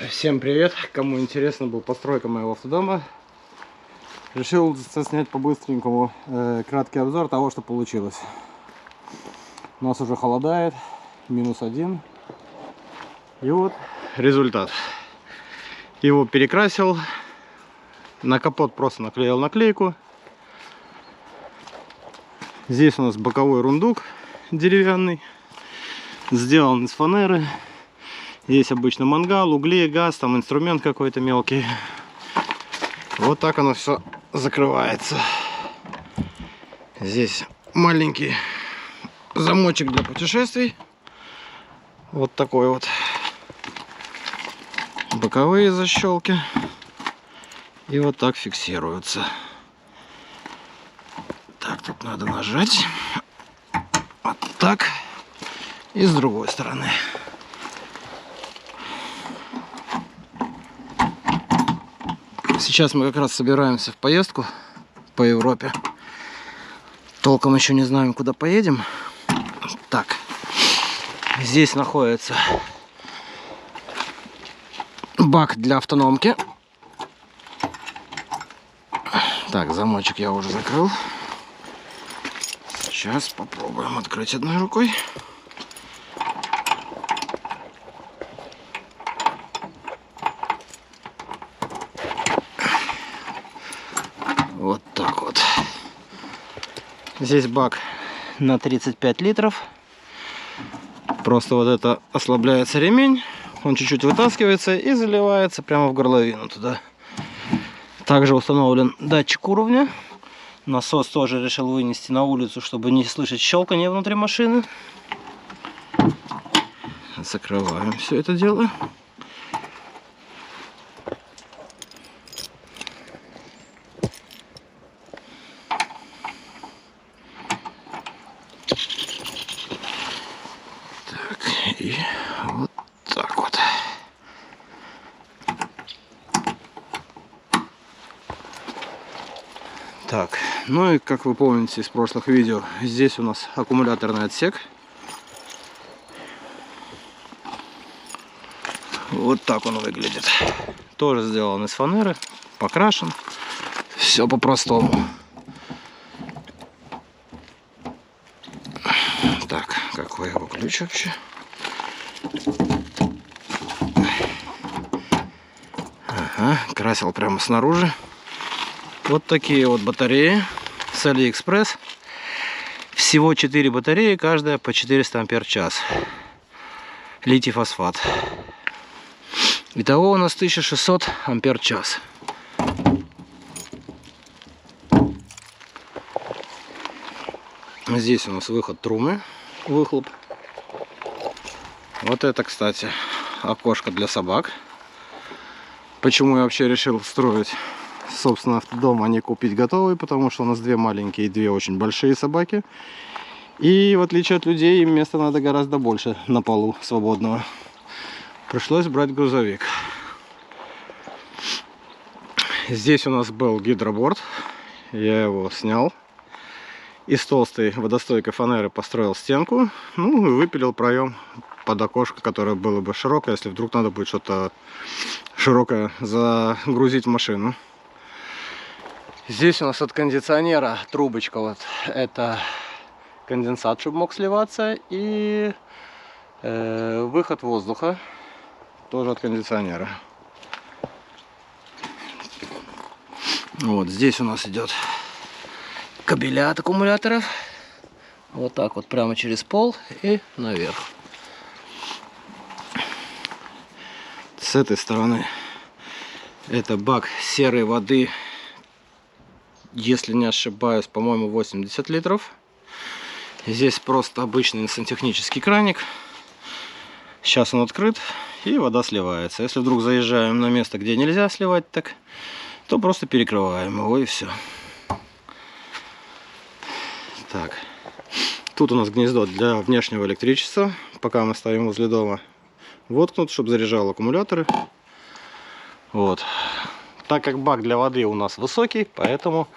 Всем привет! Кому интересно была постройка моего автодома, решил снять по-быстренькому краткий обзор того, что получилось. У нас уже холодает, -1. И вот результат. Его перекрасил, на капот просто наклеил наклейку. Здесь у нас боковой рундук деревянный, сделан из фанеры. Есть обычно мангал, угли, газ, там инструмент какой-то мелкий. Вот так оно все закрывается. Здесь маленький замочек для путешествий. Вот такой вот. Боковые защелки. И вот так фиксируются. Так, тут надо нажать. Вот так. И с другой стороны. Сейчас мы как раз собираемся в поездку по Европе. Толком еще не знаем, куда поедем. Так, здесь находится бак для автономки. Так, замочек я уже закрыл. Сейчас попробуем открыть одной рукой. Вот так вот. Здесь бак на 35 литров. Просто вот это ослабляется ремень. Он чуть-чуть вытаскивается и заливается прямо в горловину туда. Также установлен датчик уровня. Насос тоже решил вынести на улицу, чтобы не слышать щелканье внутри машины. Закрываем все это дело. И вот так вот. Так, ну и как вы помните из прошлых видео, здесь у нас аккумуляторный отсек. Вот так он выглядит. Тоже сделан из фанеры, покрашен. Все по-простому. Так, какой его ключ вообще? Ага, красил прямо снаружи. Вот такие вот батареи с AliExpress. Всего 4 батареи, каждая по 400 ампер-час. Литий-фосфат. Итого у нас 1600 ампер-час. Здесь у нас выход трубы, выхлоп. Вот это, кстати, окошко для собак. Почему я вообще решил строить, собственно, автодом, а не купить готовый? Потому что у нас 2 маленькие и 2 очень большие собаки. И в отличие от людей, им места надо гораздо больше на полу свободного. Пришлось брать грузовик. Здесь у нас был гидроборд. Я его снял. Из толстой водостойкой фанеры построил стенку. Ну и выпилил проем под окошко, которое было бы широкое, если вдруг надо будет что-то широкое загрузить в машину. Здесь у нас от кондиционера трубочка, вот это конденсат, чтобы мог сливаться, и выход воздуха тоже от кондиционера. Вот здесь у нас идет кабеля от аккумуляторов. Вот так вот прямо через пол и наверх. С этой стороны это бак серой воды, если не ошибаюсь, по-моему, 80 литров. Здесь просто обычный сантехнический краник. Сейчас он открыт и вода сливается. Если вдруг заезжаем на место, где нельзя сливать так, то просто перекрываем его и все. Так, тут у нас гнездо для внешнего электричества. Пока мы стоим возле дома, воткнут, чтобы заряжал аккумуляторы. Вот. Так как бак для воды у нас высокий, поэтому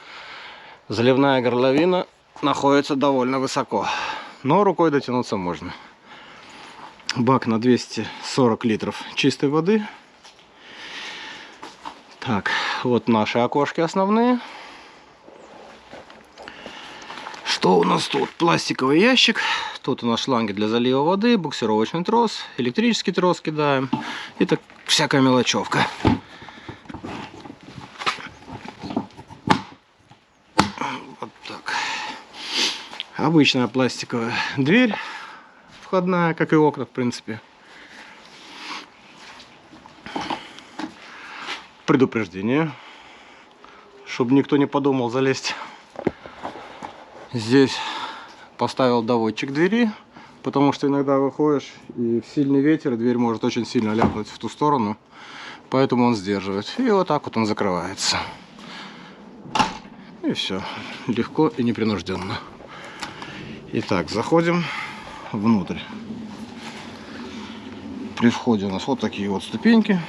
заливная горловина находится довольно высоко. Но рукой дотянуться можно. Бак на 240 литров чистой воды. Так, вот наши окошки основные. Что у нас тут? Пластиковый ящик. Тут у нас шланги для залива воды, буксировочный трос, электрический трос кидаем. И так всякая мелочевка. Вот так. Обычная пластиковая дверь входная, как и окна, в принципе. Предупреждение, чтобы никто не подумал залезть. Здесь поставил доводчик двери, потому что иногда выходишь и в сильный ветер, и дверь может очень сильно ляпнуть в ту сторону, поэтому он сдерживает. И вот так вот он закрывается. И все, легко и непринужденно. Итак, заходим внутрь. При входе у нас вот такие вот ступеньки,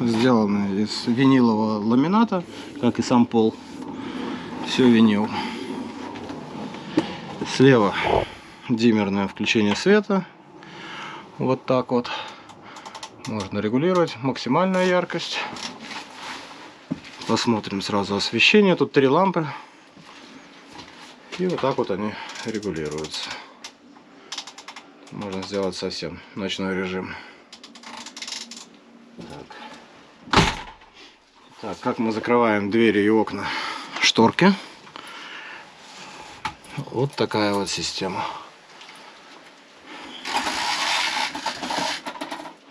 сделаны из винилового ламината, как и сам пол. Все винил. Слева диммерное включение света. Вот так вот. Можно регулировать максимальную яркость. Посмотрим сразу освещение. Тут 3 лампы. И вот так вот они регулируются. Можно сделать совсем ночной режим. Так, как мы закрываем двери и окна, шторки. Вот такая вот система.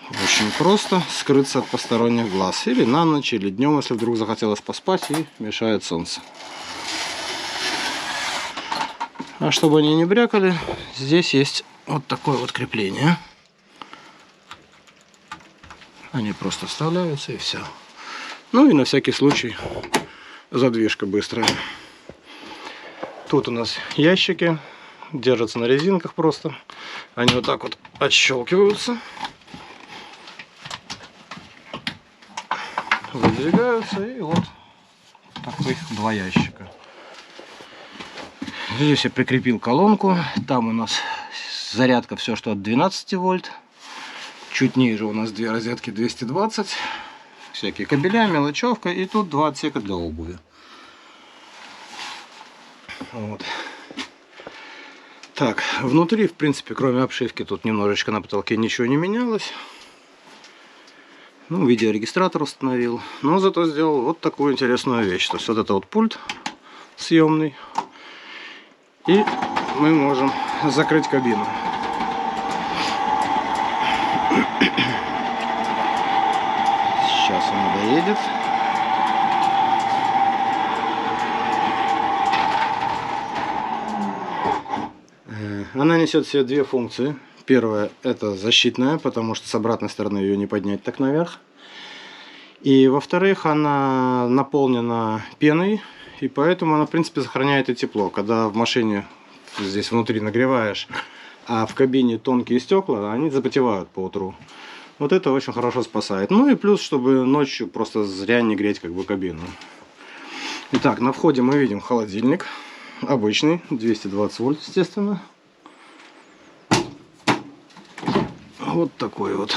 Очень просто скрыться от посторонних глаз. Или на ночь, или днем, если вдруг захотелось поспать и мешает солнце. А чтобы они не брякали, здесь есть вот такое вот крепление. Они просто вставляются и все. Ну и на всякий случай задвижка быстрая. Тут у нас ящики, держатся на резинках просто. Они вот так вот отщелкиваются. Выдвигаются, и вот таких 2 ящика. Здесь я прикрепил колонку. Там у нас зарядка все, что от 12 вольт. Чуть ниже у нас 2 розетки 220. Всякие кабеля, мелочевка. И тут 2 отсека для обуви. Вот. Так, внутри, в принципе, кроме обшивки, тут немножечко на потолке ничего не менялось. Ну, видеорегистратор установил. Но зато сделал вот такую интересную вещь. То есть вот это вот пульт съемный. И мы можем закрыть кабину. Сейчас он доедет. Она несет в себе 2 функции. Первая — это защитная, потому что с обратной стороны ее не поднять так наверх. И во-вторых, она наполнена пеной, и поэтому она, в принципе, сохраняет и тепло. Когда в машине здесь внутри нагреваешь, а в кабине тонкие стекла, они запотевают по утру. Вот это очень хорошо спасает. Ну и плюс, чтобы ночью просто зря не греть как бы кабину. Итак, на входе мы видим холодильник. Обычный, 220 вольт, естественно. Вот такой вот.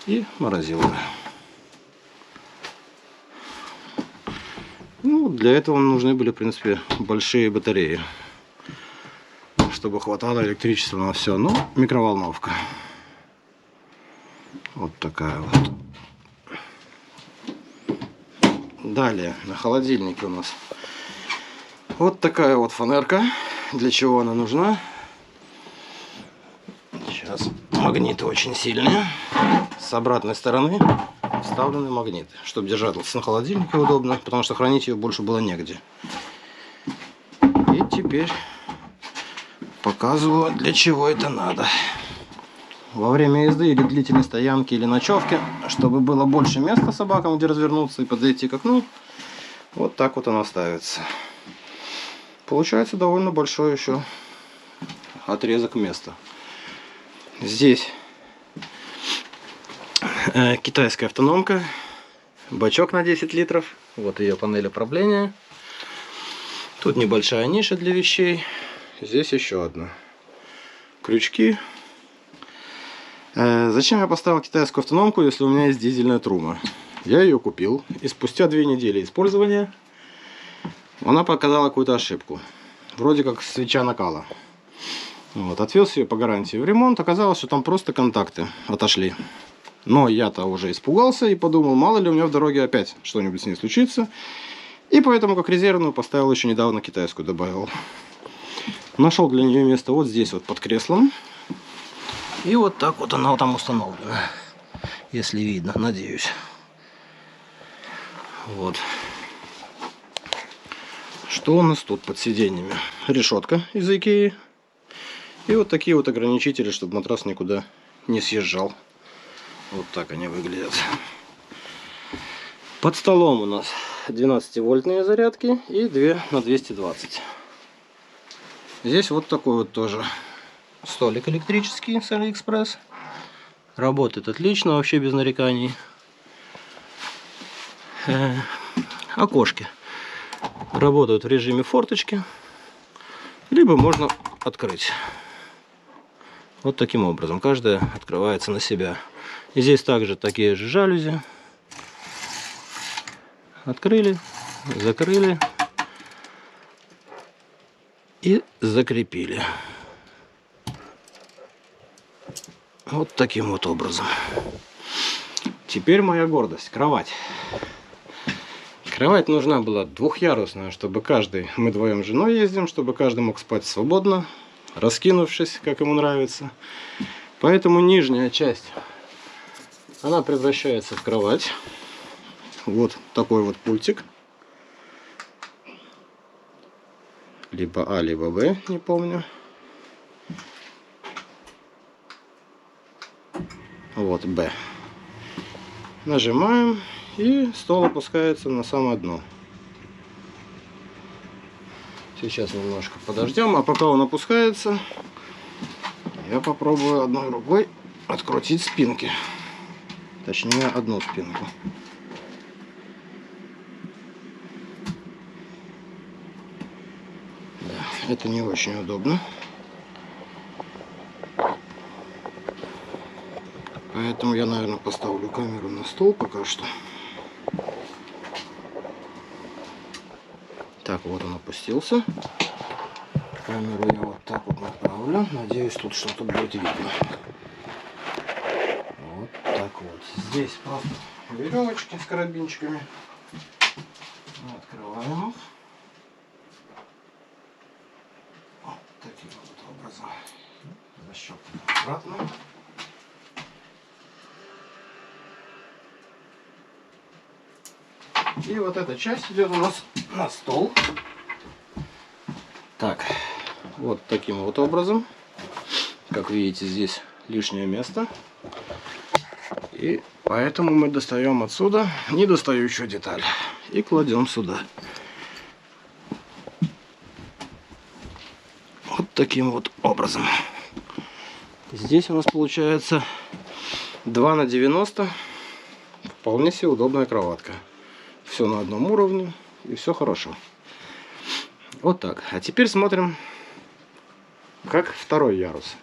И морозилка. Ну, для этого нужны были, в принципе, большие батареи, чтобы хватало электричества на все. Ну, микроволновка. Вот такая вот. Далее, на холодильнике у нас вот такая вот фанерка. Для чего она нужна? Сейчас. Магниты очень сильные. С обратной стороны вставлены магниты, чтобы держаться на холодильнике удобно, потому что хранить ее больше было негде. И теперь показываю, для чего это надо. Во время езды или длительной стоянки, или ночевки, чтобы было больше места собакам, где развернуться и подойти к окну, вот так вот она ставится. Получается довольно большой еще отрезок места. Здесь китайская автономка, бачок на 10 литров, вот ее панель управления. Тут небольшая ниша для вещей, здесь еще одна. Крючки, Зачем я поставил китайскую автономку, если у меня есть дизельная труба? Я ее купил, и спустя 2 недели использования она показала какую-то ошибку. Вроде как свеча накала. Вот, отвез ее по гарантии в ремонт, оказалось, что там просто контакты отошли. Но я-то уже испугался и подумал, мало ли у меня в дороге опять что-нибудь с ней случится. И поэтому как резервную поставил, еще недавно китайскую добавил. Нашел для нее место вот здесь вот под креслом. И вот так вот она там установлена. Если видно, надеюсь. Вот. Что у нас тут под сиденьями? Решетка из Икеи. И вот такие вот ограничители, чтобы матрас никуда не съезжал. Вот так они выглядят. Под столом у нас 12-вольтные зарядки и 2 на 220. Здесь вот такой вот тоже столик электрический с Алиэкспресс. Работает отлично, вообще без нареканий. Окошки работают в режиме форточки, либо можно открыть. Вот таким образом. Каждая открывается на себя. И здесь также такие же жалюзи. Открыли, закрыли и закрепили. Вот таким вот образом. Теперь моя гордость. Кровать. Кровать нужна была двухъярусная, чтобы каждый, мы вдвоем с женой ездим, чтобы каждый мог спать свободно, раскинувшись, как ему нравится. Поэтому нижняя часть, она превращается в кровать. Вот такой вот пультик. Либо А, либо Б, не помню. Вот Б. Нажимаем, и стол опускается на самое дно. Сейчас немножко подождем, а пока он опускается, я попробую одной рукой открутить спинки. Точнее, одну спинку. Да, это не очень удобно. Поэтому я, наверное, поставлю камеру на стол пока что. Так, вот он опустился. Камеру я вот так вот направлю. Надеюсь, тут что-то будет видно. Вот так вот. Здесь просто веревочки с карабинчиками. Открываем их. Вот таким вот образом. Защелкиваем обратно. И вот эта часть идет у нас на стол. Так, вот таким вот образом. Как видите, здесь лишнее место. И поэтому мы достаем отсюда недостающую деталь. И кладем сюда. Вот таким вот образом. Здесь у нас получается 2 на 90. Вполне себе удобная кроватка. Все на одном уровне и все хорошо. Вот так. А теперь смотрим, как второй ярус.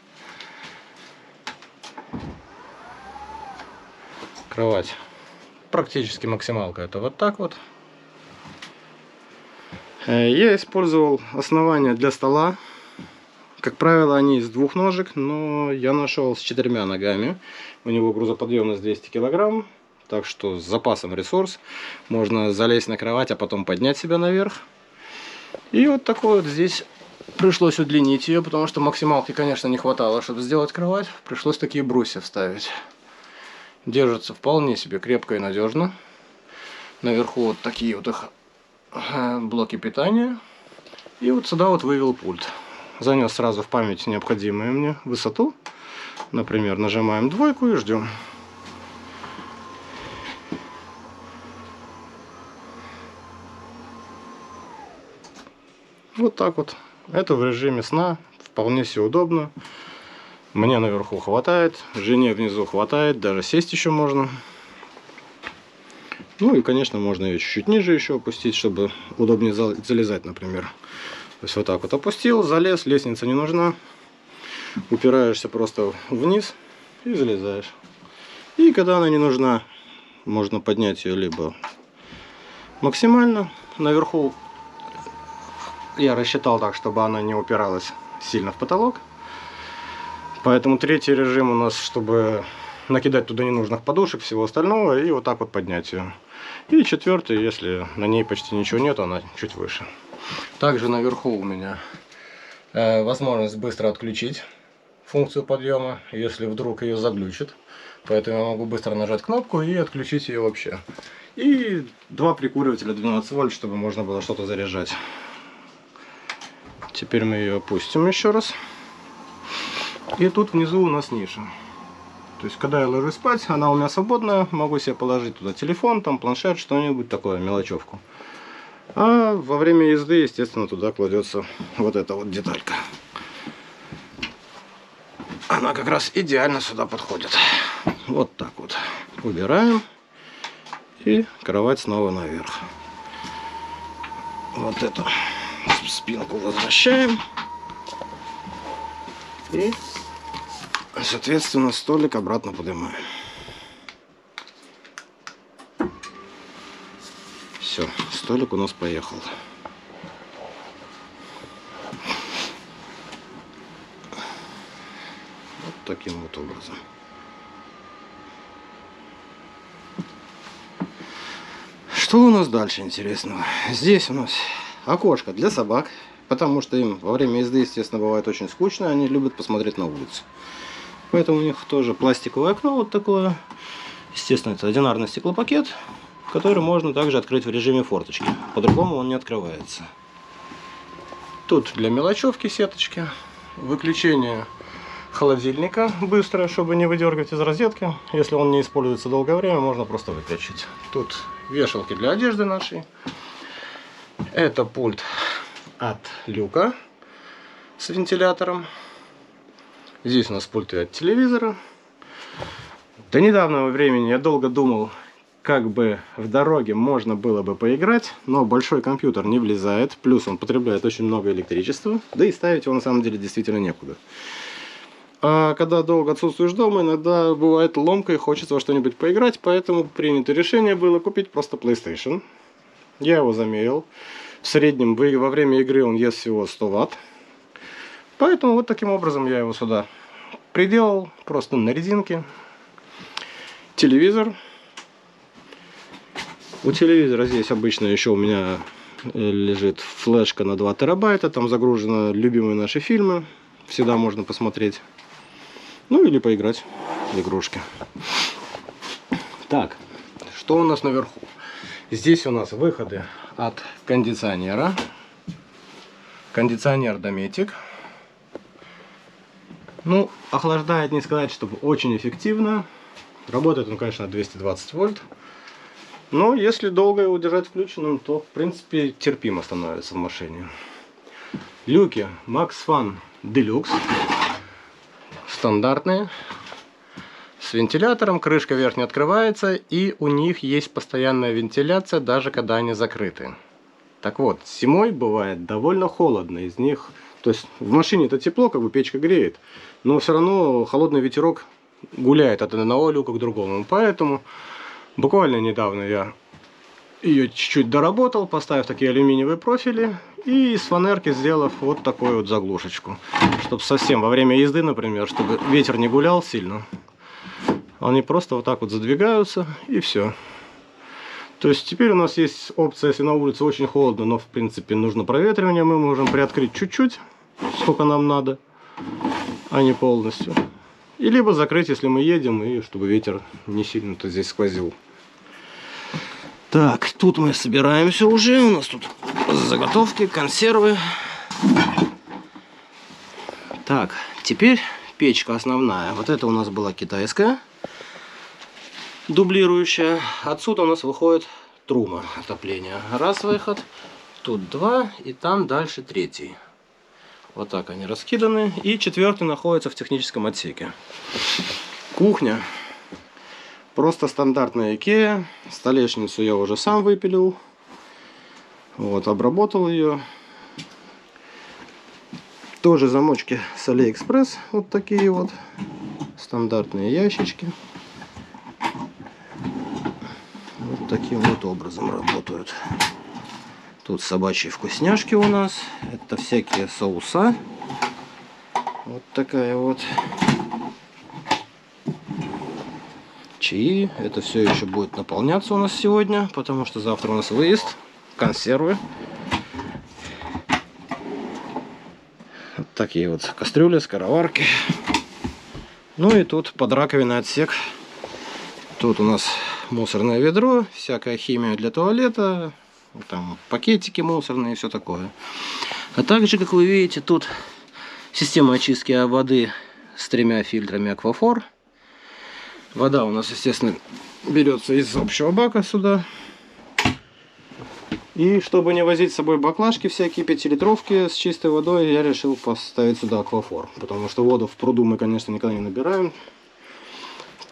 Кровать практически максималка. Это вот так вот. Я использовал основания для стола. Как правило, они из 2 ножек, но я нашел с 4 ногами. У него грузоподъемность 200 килограмм. Так что с запасом ресурс. Можно залезть на кровать, а потом поднять себя наверх. И вот такой вот здесь пришлось удлинить ее, потому что максималки, конечно, не хватало, чтобы сделать кровать. Пришлось такие брусья вставить. Держится вполне себе крепко и надежно. Наверху вот такие вот их блоки питания. И вот сюда вот вывел пульт. Занес сразу в память необходимую мне высоту. Например, нажимаем 2 и ждем. Вот так вот. Это в режиме сна. Вполне себе удобно. Мне наверху хватает. Жене внизу хватает. Даже сесть еще можно. Ну и, конечно, можно ее чуть-чуть ниже еще опустить, чтобы удобнее залезать, например. То есть вот так вот опустил, залез. Лестница не нужна. Упираешься просто вниз. и залезаешь. И когда она не нужна, можно поднять ее либо максимально наверху. Я рассчитал так, чтобы она не упиралась сильно в потолок. Поэтому третий режим у нас, чтобы накидать туда ненужных подушек, всего остального, и вот так вот поднять ее. И четвертый, если на ней почти ничего нет, она чуть выше. Также наверху у меня возможность быстро отключить функцию подъема, если вдруг ее заглючит. Поэтому я могу быстро нажать кнопку и отключить ее вообще. И два прикуривателя 12 вольт, чтобы можно было что-то заряжать. Теперь мы ее опустим еще раз. И тут внизу у нас ниша. То есть, когда я ложусь спать, она у меня свободная. Могу себе положить туда телефон, там планшет, что-нибудь такое, мелочевку. А во время езды, естественно, туда кладется вот эта вот деталька. Она как раз идеально сюда подходит. Вот так вот. Убираем. И кровать снова наверх. Вот эту спинку возвращаем. И, соответственно, столик обратно поднимаем. Все, столик у нас поехал. Вот таким вот образом. Что у нас дальше интересного? Здесь у нас окошко для собак, потому что им во время езды, естественно, бывает очень скучно, они любят посмотреть на улицу. Поэтому у них тоже пластиковое окно вот такое. Естественно, это одинарный стеклопакет, который можно также открыть в режиме форточки. По-другому он не открывается. Тут для мелочевки сеточки. Выключение холодильника быстро, чтобы не выдергивать из розетки. Если он не используется долгое время, можно просто выключить. Тут вешалки для одежды нашей. Это пульт от люка с вентилятором. Здесь у нас пульты от телевизора. До недавнего времени я долго думал, как бы в дороге можно было бы поиграть, но большой компьютер не влезает, плюс он потребляет очень много электричества, да и ставить его на самом деле действительно некуда. А когда долго отсутствуешь дома, иногда бывает ломка и хочется во что-нибудь поиграть, поэтому принято решение было купить просто PlayStation. Я его замерил. В среднем во время игры он ест всего 100 Вт. Поэтому вот таким образом я его сюда приделал, просто на резинке. Телевизор. У телевизора здесь обычно еще у меня лежит флешка на 2 терабайта. Там загружены любимые наши фильмы. Всегда можно посмотреть. Ну или поиграть в игрушки. Так, что у нас наверху? Здесь у нас выходы от кондиционера. Кондиционер Dometic. Ну, охлаждает не сказать, чтобы очень эффективно. Работает он, конечно, на 220 вольт. Но если долго его держать включенным, то, в принципе, терпимо становится в машине. Люки MaxFan Deluxe. Стандартные. С вентилятором. Крышка верхняя открывается. И у них есть постоянная вентиляция, даже когда они закрыты. Так вот, зимой бывает довольно холодно. Из них... То есть в машине это тепло, как бы печка греет. Но все равно холодный ветерок гуляет от одного люка к другому. Поэтому буквально недавно я ее чуть-чуть доработал, поставив такие алюминиевые профили. И из фанерки сделав вот такую вот заглушечку. Чтобы совсем во время езды, например, чтобы ветер не гулял сильно. Они просто вот так вот задвигаются и все. То есть теперь у нас есть опция, если на улице очень холодно, но в принципе нужно проветривание, мы можем приоткрыть чуть-чуть, сколько нам надо, а не полностью. И либо закрыть, если мы едем, и чтобы ветер не сильно-то здесь сквозил. Так, тут мы собираемся уже, у нас тут заготовки, консервы. Так, теперь печка основная. Вот это у нас была китайская, дублирующая. Отсюда у нас выходит труба отопления. Раз выход, тут 2 и там дальше 3. Вот так они раскиданы. И 4 находится в техническом отсеке. Кухня. Просто стандартная IKEA. Столешницу я уже сам выпилил. Вот, обработал ее. Тоже замочки с AliExpress. Вот такие вот. Стандартные ящички. Вот таким вот образом работают. Тут собачьи вкусняшки у нас. Это всякие соуса. Вот такая вот. Чаи. Это все еще будет наполняться у нас сегодня, потому что завтра у нас выезд. Консервы. Вот такие вот кастрюли, скороварки. Ну и тут под раковиной отсек. Тут у нас мусорное ведро, всякая химия для туалета, там пакетики мусорные и все такое. А также, как вы видите, тут система очистки воды с 3 фильтрами Аквафор. Вода у нас, естественно, берется из общего бака сюда. И чтобы не возить с собой баклажки всякие 5-литровки с чистой водой, я решил поставить сюда Аквафор. Потому что воду в пруду мы, конечно, никогда не набираем.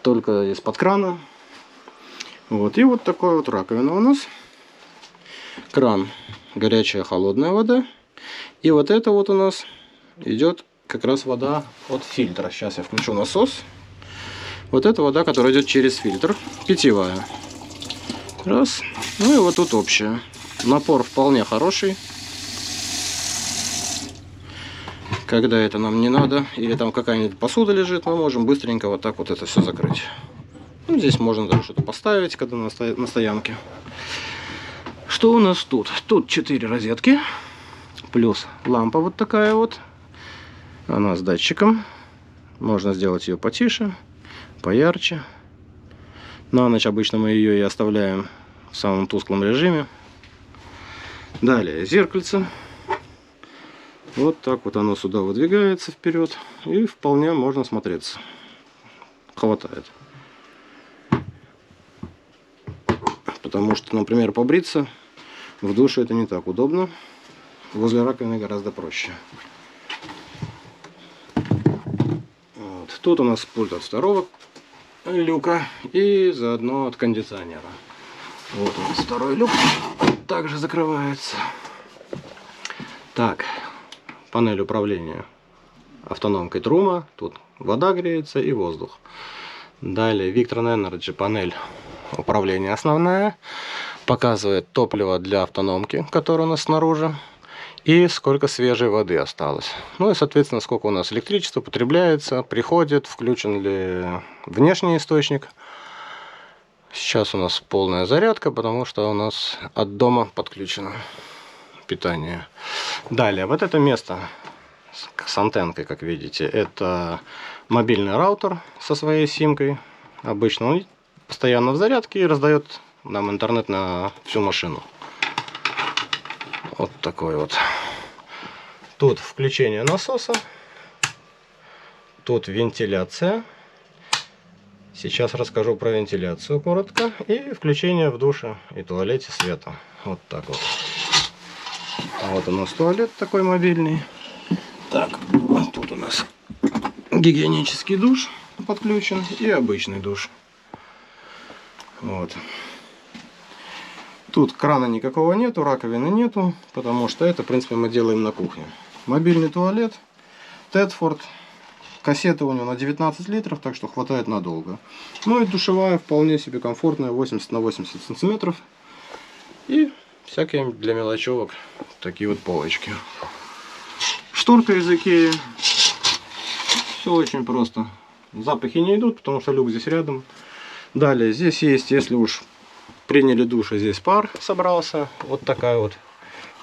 Только из-под крана. Вот. И вот такой вот раковина у нас. Кран. Горячая, холодная вода. И вот это вот у нас идет как раз вода от фильтра. Сейчас я включу насос. Вот это вода, которая идет через фильтр. Питьевая. Раз. Ну и вот тут общая. Напор вполне хороший. Когда это нам не надо, или там какая-нибудь посуда лежит, мы можем быстренько вот так вот это все закрыть. Ну, здесь можно даже что-то поставить, когда на стоянке. Что у нас тут? Тут 4 розетки. Плюс лампа вот такая вот. Она с датчиком. Можно сделать ее потише, поярче. На ночь обычно мы ее и оставляем в самом тусклом режиме. Далее зеркальце. Вот так вот оно сюда выдвигается вперед. И вполне можно смотреться. Хватает. Потому что, например, побриться в душе это не так удобно. Возле раковины гораздо проще. Вот. Тут у нас пульт от второго люка и заодно от кондиционера. Вот у нас второй люк. Также закрывается. Так, панель управления автономкой Трума. Тут вода греется и воздух. Далее Victron Energy панель управления основная. Показывает топливо для автономки, которое у нас снаружи. И сколько свежей воды осталось. Ну и, соответственно, сколько у нас электричества потребляется, приходит, включен ли внешний источник. Сейчас у нас полная зарядка, потому что у нас от дома подключено питание. Далее, вот это место с антенкой, как видите, это мобильный раутер со своей симкой. Обычно он постоянно в зарядке и раздает нам интернет на всю машину. Вот такой вот. Тут включение насоса. Тут вентиляция. Сейчас расскажу про вентиляцию коротко. И включение в душе и туалете света. Вот так вот. Вот у нас туалет такой мобильный. Так, тут у нас гигиенический душ подключен и обычный душ. Вот. Тут крана никакого нету, раковины нету, потому что это, в принципе, мы делаем на кухне. Мобильный туалет, Тедфорд. Кассета у него на 19 литров, так что хватает надолго. Ну и душевая вполне себе комфортная, 80 на 80 сантиметров. И всякие для мелочевок такие вот полочки. Шторка из Икеи. Все очень просто. Запахи не идут, потому что люк здесь рядом. Далее здесь есть, если уж приняли душ и здесь пар собрался, вот такая вот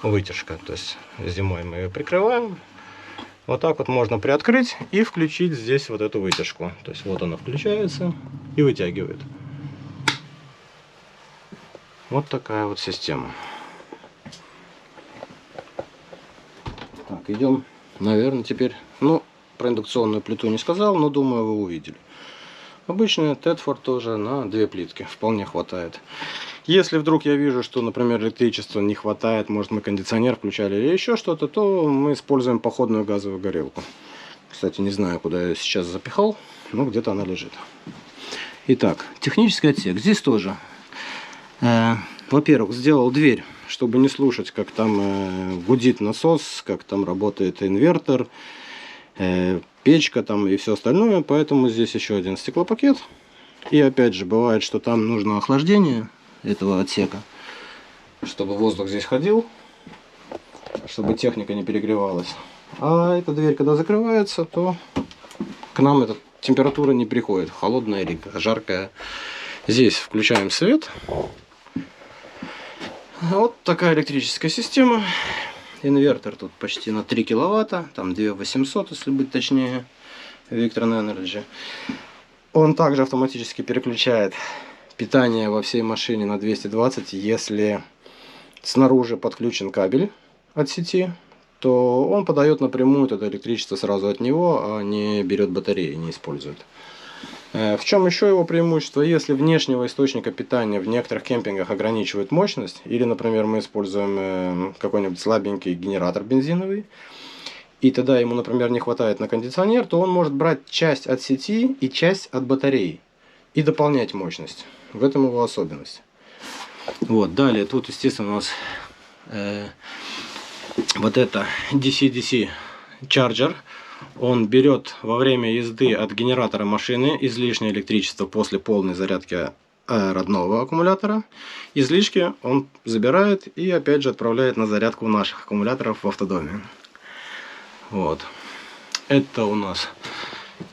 вытяжка. То есть зимой мы ее прикрываем. Вот так вот можно приоткрыть и включить здесь вот эту вытяжку. То есть вот она включается и вытягивает. Вот такая вот система. Так, идем, наверное, теперь. Ну, про индукционную плиту не сказал, но думаю, вы увидели. Обычная Тедфорд тоже на 2 плитки. Вполне хватает. Если вдруг я вижу, что, например, электричества не хватает, может мы кондиционер включали или еще что-то, то мы используем походную газовую горелку. Кстати, не знаю, куда я ее сейчас запихал, но где-то она лежит. Итак, технический отсек. Здесь тоже, во-первых, сделал дверь, чтобы не слушать, как там гудит насос, как там работает инвертор печка там и все остальное. Поэтому здесь еще один стеклопакет. И опять же, бывает, что там нужно охлаждение этого отсека, чтобы воздух здесь ходил, чтобы техника не перегревалась. А эта дверь, когда закрывается, то к нам эта температура не приходит, холодная или жаркая. Здесь включаем свет. Вот такая электрическая система. Инвертор тут почти на 3 киловатта, там 2800, если быть точнее, Victron Energy. Он также автоматически переключает питание во всей машине на 220, если снаружи подключен кабель от сети, то он подает напрямую это электричество сразу от него, а не берет батареи, не использует. В чем еще его преимущество? Если внешнего источника питания в некоторых кемпингах ограничивает мощность, или, например, мы используем какой-нибудь слабенький генератор бензиновый, и тогда ему, например, не хватает на кондиционер, то он может брать часть от сети и часть от батареи и дополнять мощность. В этом его особенность. Вот, далее тут, естественно, у нас вот это DC-DC чарджер. Он берет во время езды от генератора машины излишнее электричество после полной зарядки родного аккумулятора. Излишки он забирает и опять же отправляет на зарядку наших аккумуляторов в автодоме. Вот. Это у нас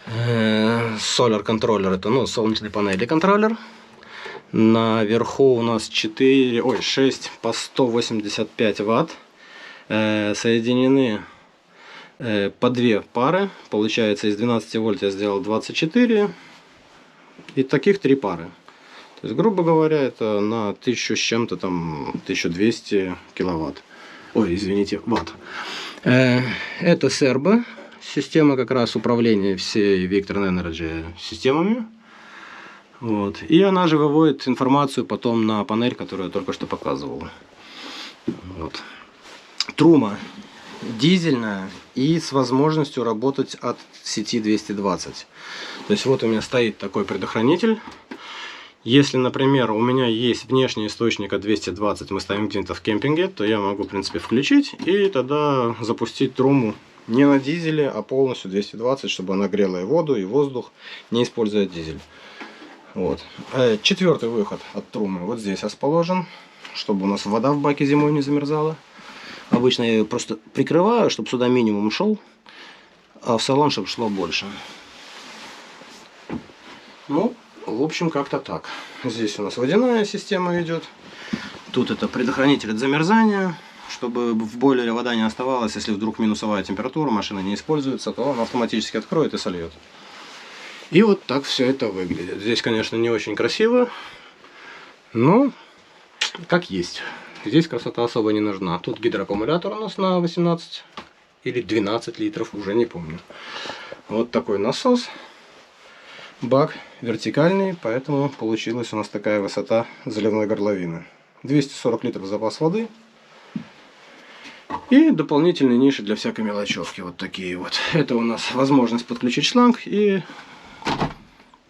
Solar контроллер, это солнечной панели контроллер. Наверху у нас 6 по 185 ватт. Соединены по 2 пары. Получается, из 12 вольт я сделал 24. И таких 3 пары. То есть, грубо говоря, это на 1000 с чем-то, там 1200 киловатт. Ой, извините, ватт. Это Serbo. Система как раз управления всей Victron Energy системами. Вот. И она же выводит информацию потом на панель, которую я только что показывал. Вот. Трума дизельная и с возможностью работать от сети 220. То есть вот у меня стоит такой предохранитель. Если, например, у меня есть внешний источник от 220, мы ставим где-то в кемпинге, то я могу, в принципе, включить и тогда запустить труму не на дизеле, а полностью 220, чтобы она грела и воду, и воздух, не используя дизель. Вот. Четвертый выход от трумы вот здесь расположен, чтобы у нас вода в баке зимой не замерзала. Обычно я ее просто прикрываю, чтобы сюда минимум шел, а в салон, чтобы шло больше. Ну, в общем, как-то так. Здесь у нас водяная система идет. Тут это предохранитель от замерзания, чтобы в бойлере вода не оставалась. Если вдруг минусовая температура, машина не используется, то он автоматически откроет и сольет. И вот так все это выглядит. Здесь, конечно, не очень красиво, но как есть. Здесь красота особо не нужна. Тут гидроаккумулятор у нас на 18 или 12 литров, уже не помню. Вот такой насос. Бак вертикальный, поэтому получилась у нас такая высота заливной горловины. 240 литров запас воды. И дополнительные ниши для всякой мелочевки. Вот такие вот. Это у нас возможность подключить шланг и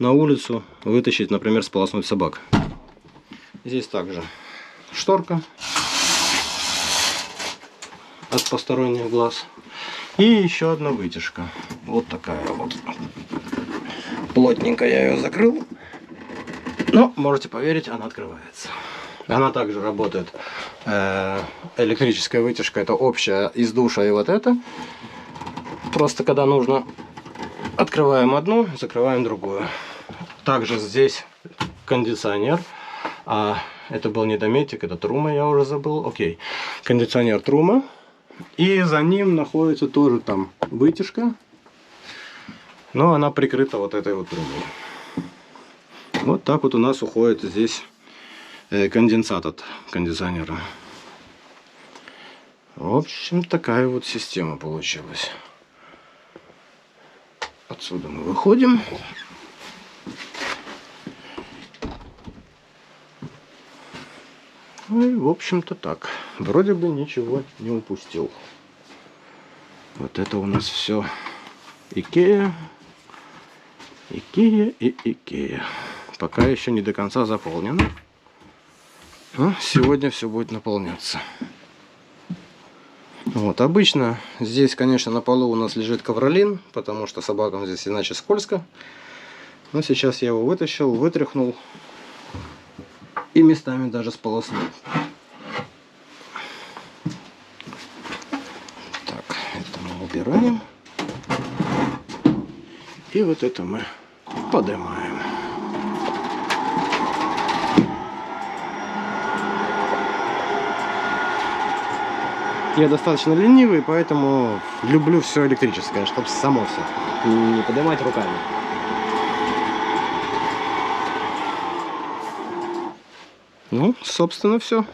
на улицу вытащить, например, сполоснуть собак. Здесь также шторка от посторонних глаз. И еще одна вытяжка. Вот такая вот. Плотненько я ее закрыл. Но, можете поверить, она открывается. Она также работает. Электрическая вытяжка, это общая из душа и вот это. Просто когда нужно, открываем одну, закрываем другую. Также здесь кондиционер. Это был не Dometic, это Truma, я уже забыл. Окей. Кондиционер Truma. И за ним находится тоже там вытяжка. Но она прикрыта вот этой вот трубой. Вот так вот у нас уходит здесь конденсат от кондиционера. В общем, такая вот система получилась. Отсюда мы выходим. Ну и в общем-то так. Вроде бы ничего не упустил. Вот это у нас все Икея. Икея и Икея. Пока еще не до конца заполнено. Но сегодня все будет наполняться. Вот, обычно здесь, конечно, на полу у нас лежит ковролин, потому что собакам здесь иначе скользко. Но сейчас я его вытащил, вытряхнул и местами даже сполоснул. Так, это мы убираем. И вот это мы поднимаем. Я достаточно ленивый, поэтому люблю все электрическое, чтобы само все. Не поднимать руками. Ну, собственно, все.